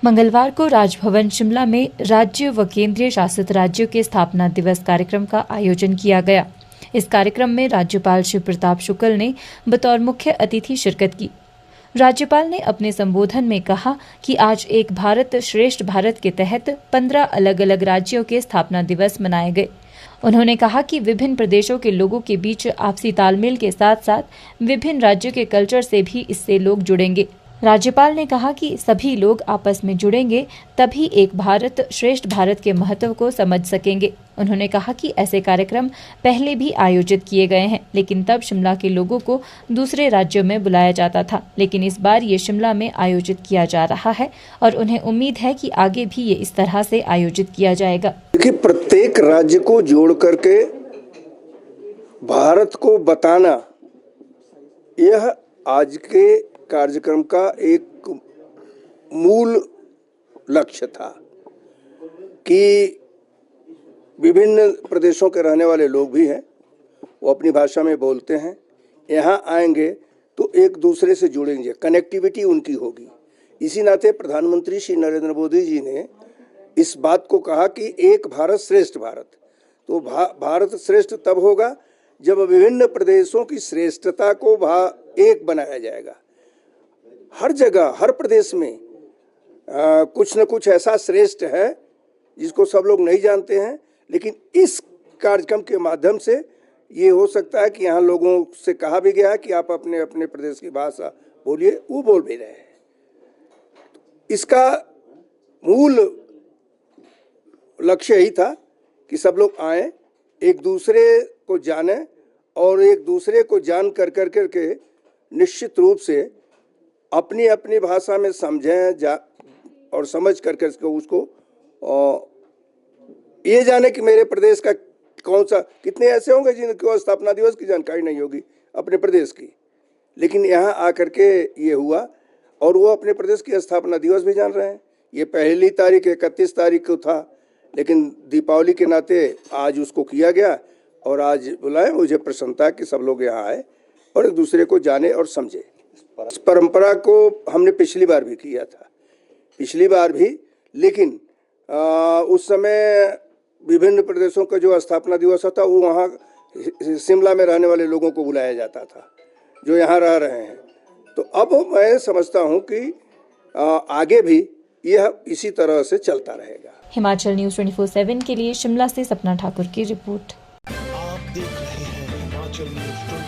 मंगलवार को राजभवन शिमला में राज्य व केंद्रीय शासित राज्यों के स्थापना दिवस कार्यक्रम का आयोजन किया गया। इस कार्यक्रम में राज्यपाल शिव प्रताप शुक्ल ने बतौर मुख्य अतिथि शिरकत की। राज्यपाल ने अपने संबोधन में कहा कि आज एक भारत श्रेष्ठ भारत के तहत 15 अलग अलग राज्यों के स्थापना दिवस मनाए गए। उन्होंने कहा कि विभिन्न प्रदेशों के लोगों के बीच आपसी तालमेल के साथ साथ विभिन्न राज्यों के कल्चर से भी इससे लोग जुड़ेंगे। राज्यपाल ने कहा कि सभी लोग आपस में जुड़ेंगे तभी एक भारत श्रेष्ठ भारत के महत्व को समझ सकेंगे। उन्होंने कहा कि ऐसे कार्यक्रम पहले भी आयोजित किए गए हैं, लेकिन तब शिमला के लोगों को दूसरे राज्यों में बुलाया जाता था, लेकिन इस बार ये शिमला में आयोजित किया जा रहा है और उन्हें उम्मीद है कि आगे भी ये इस तरह से आयोजित किया जाएगा। देखिए, प्रत्येक राज्य को जोड़ करके भारत को बताना, यह आज के कार्यक्रम का एक मूल लक्ष्य था कि विभिन्न प्रदेशों के रहने वाले लोग भी हैं, वो अपनी भाषा में बोलते हैं, यहाँ आएंगे तो एक दूसरे से जुड़ेंगे, कनेक्टिविटी उनकी होगी। इसी नाते प्रधानमंत्री श्री नरेंद्र मोदी जी ने इस बात को कहा कि एक भारत श्रेष्ठ भारत। तो भारत श्रेष्ठ तब होगा जब विभिन्न प्रदेशों की श्रेष्ठता को एक बनाया जाएगा। हर जगह, हर प्रदेश में कुछ न कुछ ऐसा श्रेष्ठ है जिसको सब लोग नहीं जानते हैं, लेकिन इस कार्यक्रम के माध्यम से ये हो सकता है कि यहाँ लोगों से कहा भी गया है कि आप अपने अपने प्रदेश की भाषा बोलिए, वो बोल भी रहे हैं। इसका मूल लक्ष्य यही था कि सब लोग आए, एक दूसरे को जाने और एक दूसरे को जान करके निश्चित रूप से अपनी अपनी भाषा में समझें और समझ करके उसको ये जाने कि मेरे प्रदेश का कौन सा, कितने ऐसे होंगे जिनको स्थापना दिवस की जानकारी नहीं होगी अपने प्रदेश की, लेकिन यहाँ आकर के ये हुआ और वो अपने प्रदेश की स्थापना दिवस भी जान रहे हैं। ये पहली तारीख 31 तारीख को था, लेकिन दीपावली के नाते आज उसको किया गया और आज बुलाए। मुझे प्रसन्नता कि सब लोग यहाँ आए और एक दूसरे को जाने और समझे। इस परंपरा को हमने पिछली बार भी किया था, लेकिन उस समय विभिन्न प्रदेशों का जो स्थापना दिवस था वो वहाँ शिमला में रहने वाले लोगों को बुलाया जाता था जो यहाँ रह रहे हैं। तो अब मैं समझता हूँ कि आगे भी यह इसी तरह से चलता रहेगा। हिमाचल न्यूज़ 24/7 के लिए शिमला से सपना ठाकुर की रिपोर्ट। आप देख रहे हैं हिमाचल न्यूज़